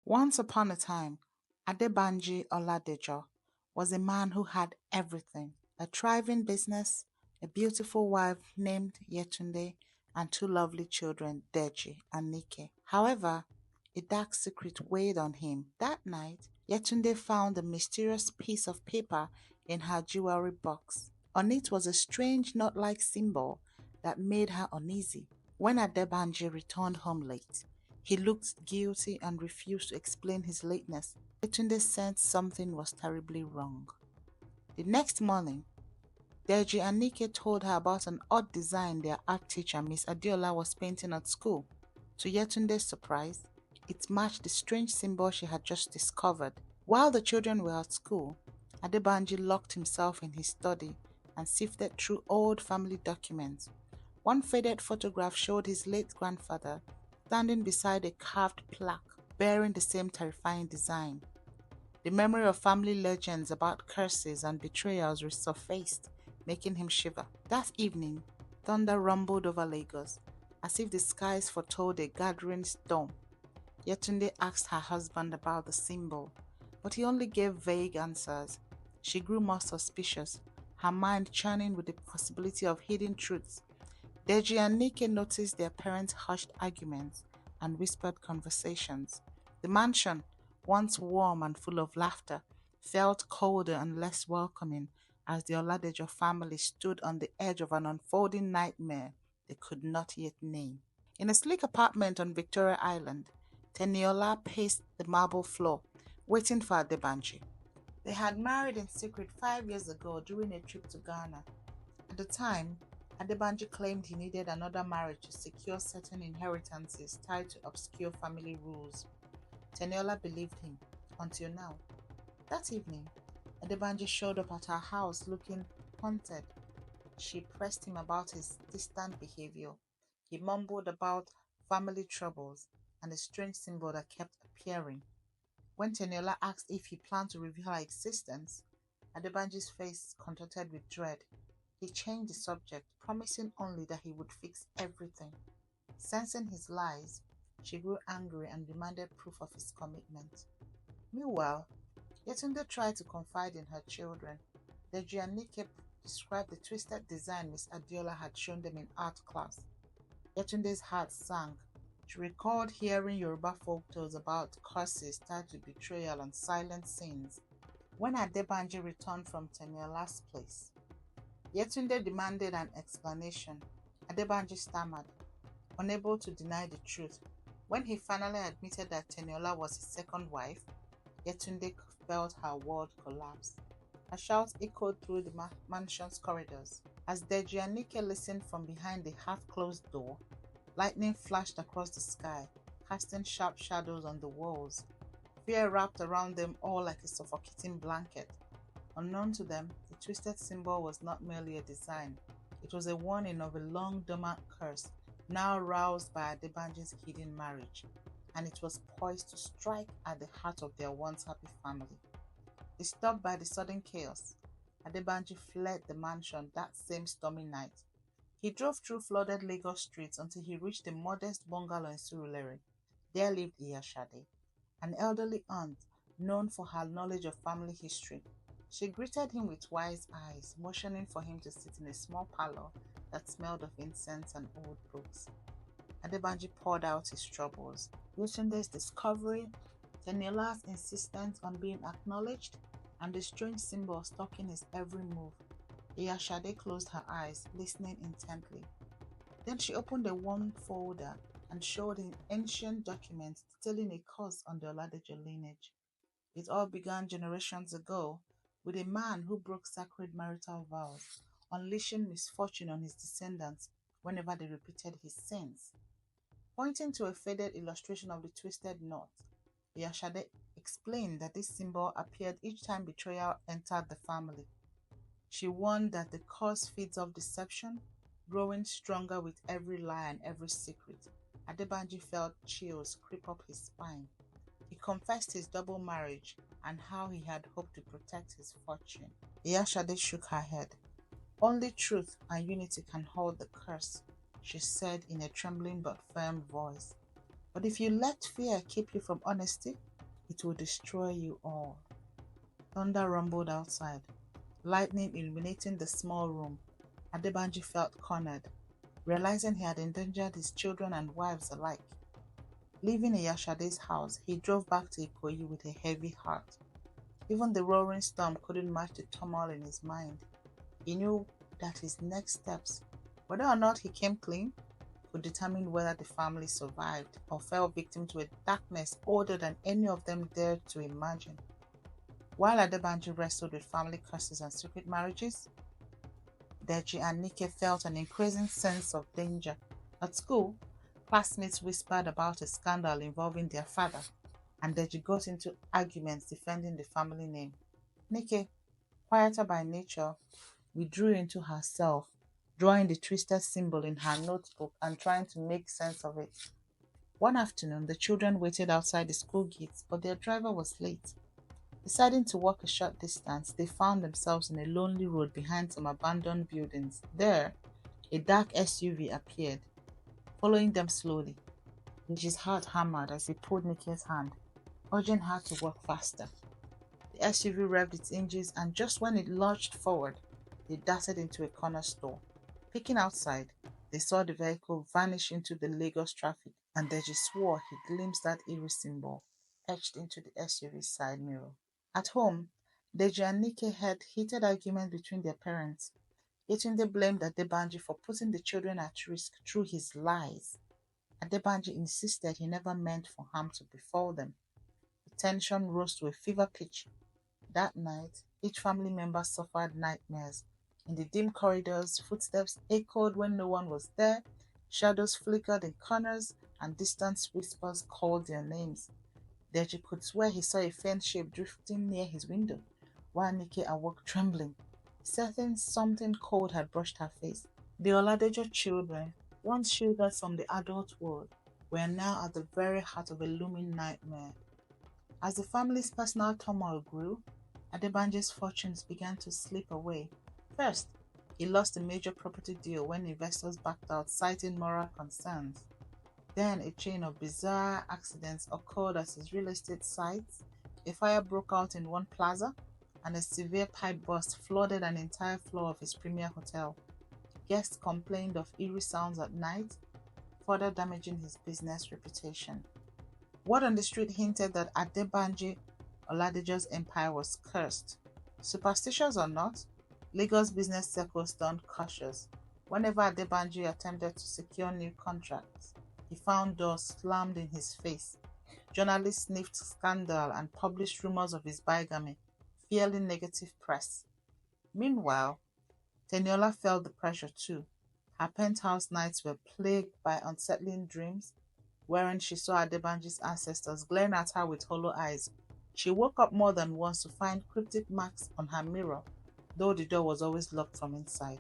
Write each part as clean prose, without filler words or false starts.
Once upon a time, Adebanji Oladejo was a man who had everything: a thriving business, a beautiful wife named Yetunde, and two lovely children, Deji and Nike. However, a dark secret weighed on him. That night, Yetunde found a mysterious piece of paper in her jewelry box. On it was a strange knot-like symbol that made her uneasy. When Adebanji returned home late, he looked guilty and refused to explain his lateness. Yetunde sensed something was terribly wrong. The next morning, Deji and Nike told her about an odd design their art teacher, Miss Adiola, was painting at school. To Yetunde's surprise, it matched the strange symbol she had just discovered. While the children were at school, Adebanji locked himself in his study and sifted through old family documents. One faded photograph showed his late grandfather standing beside a carved plaque bearing the same terrifying design. The memory of family legends about curses and betrayals resurfaced, making him shiver. That evening, thunder rumbled over Lagos, as if the skies foretold a gathering storm. Yetunde asked her husband about the symbol, but he only gave vague answers. She grew more suspicious, her mind churning with the possibility of hidden truths. Deji and Nike noticed their parents' hushed arguments and whispered conversations. The mansion, once warm and full of laughter, felt colder and less welcoming as the Oladejo family stood on the edge of an unfolding nightmare they could not yet name. In a sleek apartment on Victoria Island, Teniola paced the marble floor, waiting for Adebanji. They had married in secret 5 years ago during a trip to Ghana. At the time, Adebanji claimed he needed another marriage to secure certain inheritances tied to obscure family rules. Teniola believed him, until now. That evening, Adebanji showed up at her house looking haunted. She pressed him about his distant behavior. He mumbled about family troubles and a strange symbol that kept appearing. When Teniola asked if he planned to reveal her existence, Adebanji's face contorted with dread. He changed the subject, promising only that he would fix everything. Sensing his lies, she grew angry and demanded proof of his commitment. Meanwhile, Yetunde tried to confide in her children. Deji and Nike described the twisted design Miss Adiola had shown them in art class. Yetunde's heart sank. She recalled hearing Yoruba folktales about curses tied to betrayal and silent sins. When Adebanji returned from Teniola's place, Yetunde demanded an explanation. Adebanji stammered, unable to deny the truth. When he finally admitted that Teniola was his second wife, Yetunde felt her world collapse. Her shouts echoed through the mansion's corridors. As Deji and Nike listened from behind the half-closed door, lightning flashed across the sky, casting sharp shadows on the walls. Fear wrapped around them all like a suffocating blanket. Unknown to them, the twisted symbol was not merely a design. It was a warning of a long dormant curse, now roused by Adebanji's hidden marriage, and it was poised to strike at the heart of their once happy family. Disturbed by the sudden chaos, Adebanji fled the mansion that same stormy night. He drove through flooded Lagos streets until he reached a modest bungalow in Surulere. There lived Iyashade, an elderly aunt known for her knowledge of family history. She greeted him with wise eyes, motioning for him to sit in a small parlor that smelled of incense and old books. Adebanji poured out his troubles. Lucinda's discovery, Teniola's insistence on being acknowledged, and the strange symbol stalking his every move. Iyashade closed her eyes, listening intently. Then she opened a worn folder and showed an ancient document detailing a curse on the Oladejo lineage. It all began generations ago with a man who broke sacred marital vows, unleashing misfortune on his descendants whenever they repeated his sins. Pointing to a faded illustration of the twisted knot, Yashade explained that this symbol appeared each time betrayal entered the family. She warned that the curse feeds off deception, growing stronger with every lie and every secret. Adebanji felt chills creep up his spine. He confessed his double marriage and how he had hoped to protect his fortune. Iyashade shook her head. Only truth and unity can hold the curse, she said in a trembling but firm voice. But if you let fear keep you from honesty, It will destroy you all. Thunder rumbled outside, lightning illuminating the small room. Adebanji felt cornered, realizing he had endangered his children and wives alike. Leaving Iyashade's house, he drove back to Ikoyi with a heavy heart. Even the roaring storm couldn't match the turmoil in his mind. He knew that his next steps, whether or not he came clean, would determine whether the family survived or fell victim to a darkness older than any of them dared to imagine. While Adebanji wrestled with family curses and secret marriages, Deji and Nike felt an increasing sense of danger. At school, classmates whispered about a scandal involving their father, and Deji got into arguments defending the family name. Nike, quieter by nature, withdrew into herself, drawing the twisted symbol in her notebook and trying to make sense of it. One afternoon, the children waited outside the school gates, but their driver was late. Deciding to walk a short distance, they found themselves in a lonely road behind some abandoned buildings. There, a dark SUV appeared, following them slowly. Deji's heart hammered as he pulled Nikki's hand, urging her to walk faster. The SUV revved its engines, and just when it lurched forward, they darted into a corner store. Peeking outside, they saw the vehicle vanish into the Lagos traffic, and Deji swore he glimpsed that eerie symbol etched into the SUV's side mirror. At home, Deji and Nike had heated arguments between their parents. Yetunde blamed Adebanji for putting the children at risk through his lies. Adebanji insisted he never meant for harm to befall them. The tension rose to a fever pitch. That night, each family member suffered nightmares. In the dim corridors, footsteps echoed when no one was there, shadows flickered in corners, and distant whispers called their names. Deji could swear he saw a faint shape drifting near his window, while Nikki awoke trembling, certain something cold had brushed her face. The Oladejo children, once shielded from the adult world, were now at the very heart of a looming nightmare. As the family's personal turmoil grew, Adebanji's fortunes began to slip away. First, he lost a major property deal when investors backed out, citing moral concerns. Then a chain of bizarre accidents occurred at his real estate sites. A fire broke out in one plaza, and a severe pipe burst flooded an entire floor of his premier hotel. Guests complained of eerie sounds at night, further damaging his business reputation. Word on the street hinted that Adebanji Oladejo's empire was cursed. Superstitious or not, Lagos business circles turned cautious. Whenever Adebanji attempted to secure new contracts, he found doors slammed in his face. Journalists sniffed scandal and published rumors of his bigamy, fearing negative press. Meanwhile, Teniola felt the pressure too. Her penthouse nights were plagued by unsettling dreams, wherein she saw Adebanji's ancestors glaring at her with hollow eyes. She woke up more than once to find cryptic marks on her mirror, though the door was always locked from inside.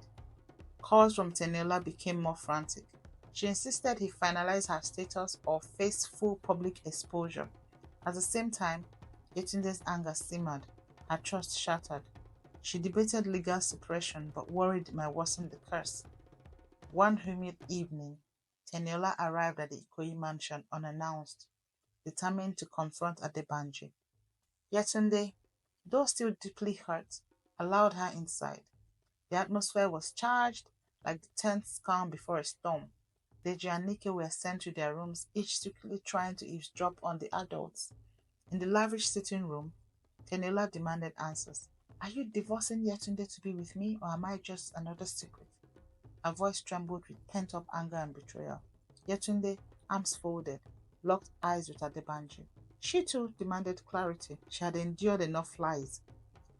Calls from Teniola became more frantic. She insisted he finalize her status or face full public exposure. At the same time, Yetunde's anger simmered, her trust shattered. She debated legal suppression but worried it might worsen the curse. One humid evening, Teniola arrived at the Ikoyi mansion unannounced, determined to confront Adebanji. Yetunde, though still deeply hurt, allowed her inside. The atmosphere was charged, like the tense calm before a storm. Deji and Nike were sent to their rooms, each secretly trying to eavesdrop on the adults. In the lavish sitting room, Teniola demanded answers. Are you divorcing Yetunde to be with me, or am I just another secret? Her voice trembled with pent-up anger and betrayal. Yetunde, arms folded, locked eyes with Adebanji. She too demanded clarity. She had endured enough lies.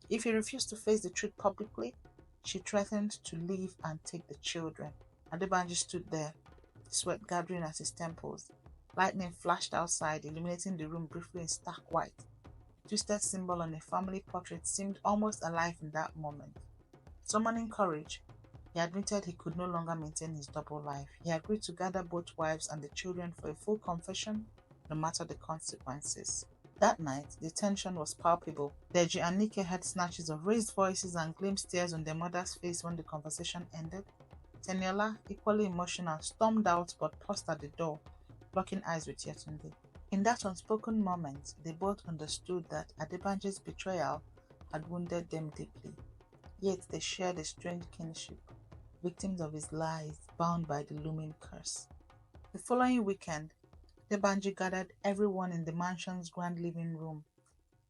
If he refused to face the truth publicly, she threatened to leave and take the children. Adebanji stood there, sweat gathering at his temples. Lightning flashed outside, illuminating the room briefly in stark white. The twisted symbol on a family portrait seemed almost alive in that moment. Summoning courage, he admitted he could no longer maintain his double life. He agreed to gather both wives and the children for a full confession, no matter the consequences. That night, the tension was palpable. Deji and Nike had snatches of raised voices and glimpsed tears on their mother's face when the conversation ended. Teniola, equally emotional, stormed out but paused at the door, locking eyes with Yetunde. In that unspoken moment, they both understood that Adebanji's betrayal had wounded them deeply, yet they shared a strange kinship, victims of his lies, bound by the looming curse. The following weekend, Adebanji gathered everyone in the mansion's grand living room.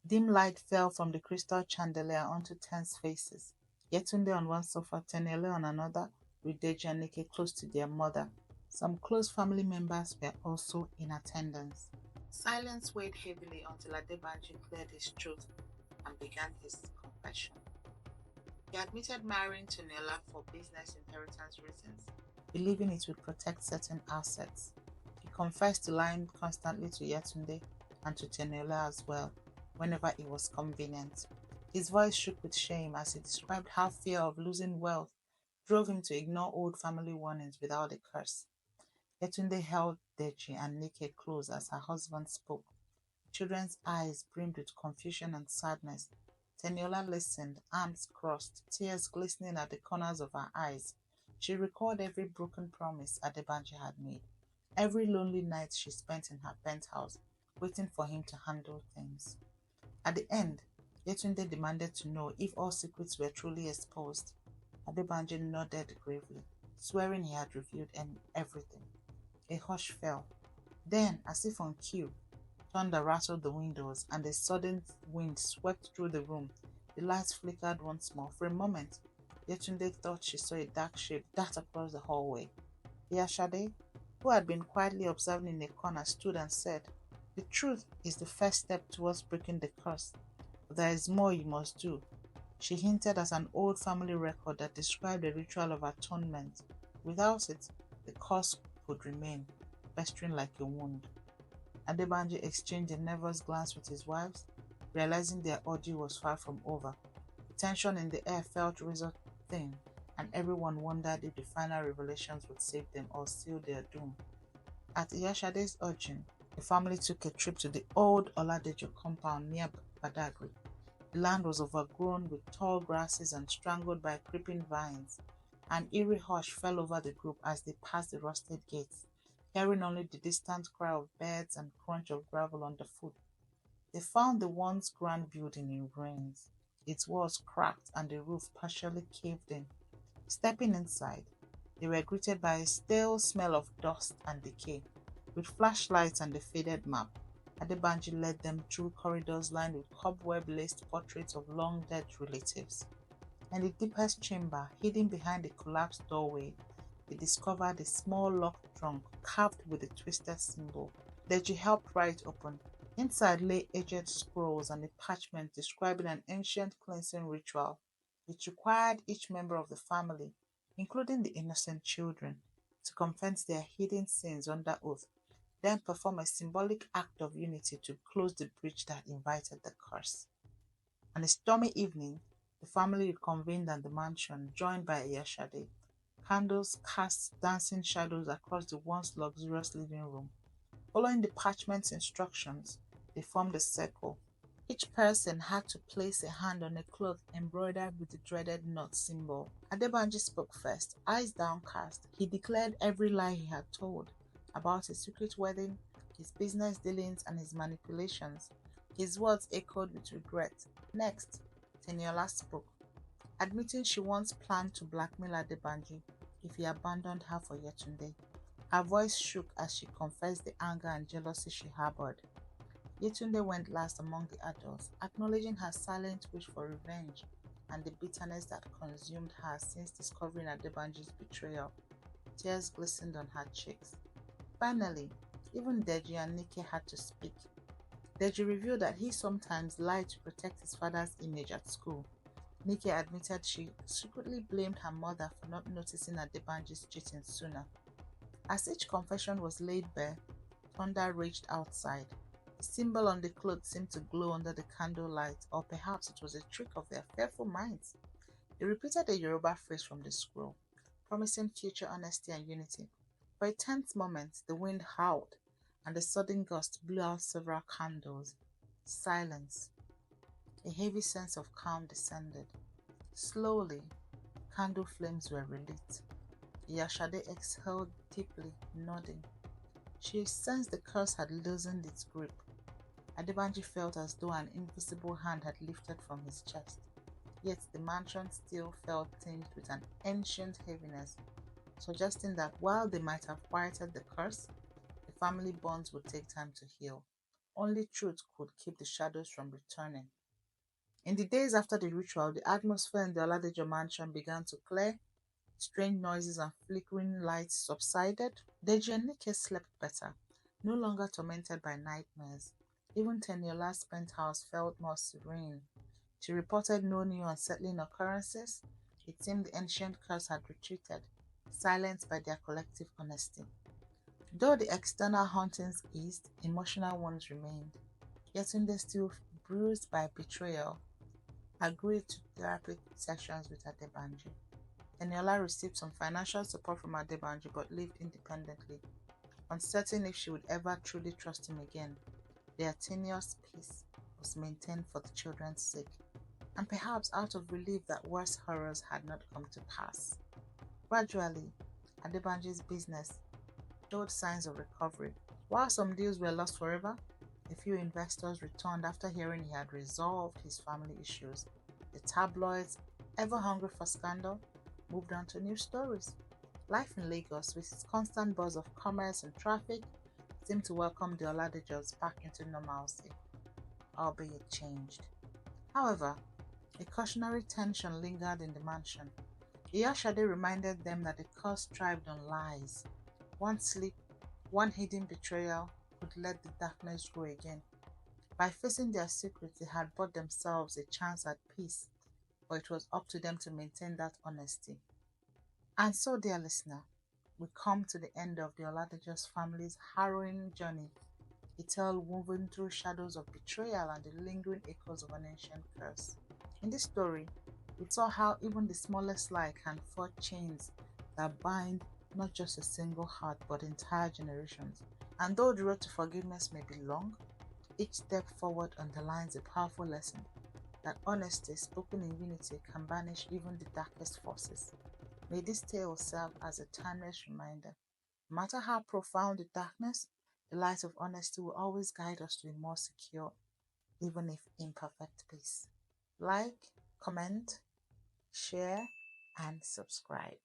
Dim light fell from the crystal chandelier onto tense faces. Yetunde on one sofa, Tenele on another, with Deji and Nike close to their mother. Some close family members were also in attendance. Silence weighed heavily until Adebanji cleared his truth and began his confession. He admitted marrying Tunela for business inheritance reasons, believing it would protect certain assets. He confessed to lying constantly to Yetunde and to Tunela as well, whenever it was convenient. His voice shook with shame as he described how fear of losing wealth drove him to ignore old family warnings without a curse. Yetunde held Deji and Nike close as her husband spoke. Children's eyes brimmed with confusion and sadness. Teniola listened, arms crossed, tears glistening at the corners of her eyes. She recalled every broken promise Adebanji had made, every lonely night she spent in her penthouse, waiting for him to handle things. At the end, Yetunde demanded to know if all secrets were truly exposed. Adebanji nodded gravely, swearing he had revealed everything. A hush fell. Then, as if on cue, thunder rattled the windows, and a sudden wind swept through the room. The lights flickered once more. For a moment, Yetunde thought she saw a dark shape dart across the hallway. Yashade, who had been quietly observing in a corner, stood and said, "The truth is the first step towards breaking the curse. But there is more you must do." She hinted at an old family record that described a ritual of atonement. Without it, the curse would remain, festering like a wound. Adebanji exchanged a nervous glance with his wives, realizing their ordeal was far from over. The tension in the air felt razor thin, and everyone wondered if the final revelations would save them or seal their doom. At Iyashade's urging, the family took a trip to the old Oladejo compound near Badagry. The land was overgrown with tall grasses and strangled by creeping vines. An eerie hush fell over the group as they passed the rusted gates, hearing only the distant cry of birds and crunch of gravel underfoot. They found the once grand building in ruins, its walls cracked and the roof partially caved in. Stepping inside, they were greeted by a stale smell of dust and decay. With flashlights and a faded map, Adebanji led them through corridors lined with cobweb-laced portraits of long-dead relatives. In the deepest chamber, hidden behind a collapsed doorway, they discovered a small locked trunk carved with a twisted symbol. Deji helped pry it open. Inside lay aged scrolls and a parchment describing an ancient cleansing ritual. It required each member of the family, including the innocent children, to confess their hidden sins under oath, then perform a symbolic act of unity to close the breach that invited the curse. On a stormy evening, the family reconvened at the mansion, joined by Yashade. Candles cast dancing shadows across the once luxurious living room. Following the parchment's instructions, they formed a circle. Each person had to place a hand on a cloth embroidered with the dreaded knot symbol. Adebanji spoke first. Eyes downcast, he declared every lie he had told about his secret wedding, his business dealings, and his manipulations. His words echoed with regret. Next, Teniola spoke, admitting she once planned to blackmail Adebanji if he abandoned her for Yetunde. Her voice shook as she confessed the anger and jealousy she harbored. Yetunde went last among the adults, acknowledging her silent wish for revenge and the bitterness that consumed her since discovering Adebanji's betrayal. Tears glistened on her cheeks. Finally, even Deji and Nike had to speak. Deji revealed that he sometimes lied to protect his father's image at school. Nike admitted she secretly blamed her mother for not noticing Adebanji's cheating sooner. As each confession was laid bare, thunder raged outside. The symbol on the cloth seemed to glow under the candlelight, or perhaps it was a trick of their fearful minds. They repeated a Yoruba phrase from the scroll, promising future honesty and unity. For a tense moment, the wind howled, and a sudden gust blew out several candles. Silence. A heavy sense of calm descended. Slowly, candle flames were relit. Yashade exhaled deeply, nodding. She sensed the curse had loosened its grip. Adebanji felt as though an invisible hand had lifted from his chest. Yet the mansion still felt tinged with an ancient heaviness, suggesting that while they might have quieted the curse, the family bonds would take time to heal. Only truth could keep the shadows from returning. In the days after the ritual, the atmosphere in the Oladejo mansion began to clear. Strange noises and flickering lights subsided. Deji and Nike slept better, no longer tormented by nightmares. Even Teniola's penthouse felt more serene. She reported no new unsettling occurrences. It seemed the ancient curse had retreated, silenced by their collective honesty. Though the external hauntings eased, emotional ones remained. Yetunde, still bruised by betrayal, agreed to therapy sessions with Adebanji. Eniola received some financial support from Adebanji but lived independently, uncertain if she would ever truly trust him again. Their tenuous peace was maintained for the children's sake, and perhaps out of relief that worse horrors had not come to pass. Gradually, Adebanji's business showed signs of recovery. While some deals were lost forever, a few investors returned after hearing he had resolved his family issues. The tabloids, ever hungry for scandal, moved on to new stories. Life in Lagos, with its constant buzz of commerce and traffic, seemed to welcome the Oladejos back into normalcy, albeit changed. However, a cautionary tension lingered in the mansion. Iyashade reminded them that the curse thrived on lies. One slip, one hidden betrayal could let the darkness grow again. By facing their secrets, they had bought themselves a chance at peace, but it was up to them to maintain that honesty. And so, dear listener, we come to the end of the Oladejo's family's harrowing journey, a tale woven through shadows of betrayal and the lingering echoes of an ancient curse. In this story, we saw how even the smallest lie can forge chains that bind not just a single heart but entire generations. And though the road to forgiveness may be long, each step forward underlines a powerful lesson that honesty spoken in unity can banish even the darkest forces. May this tale serve as a timeless reminder. No matter how profound the darkness, the light of honesty will always guide us to a more secure, even if imperfect peace. Like, comment, share, and subscribe.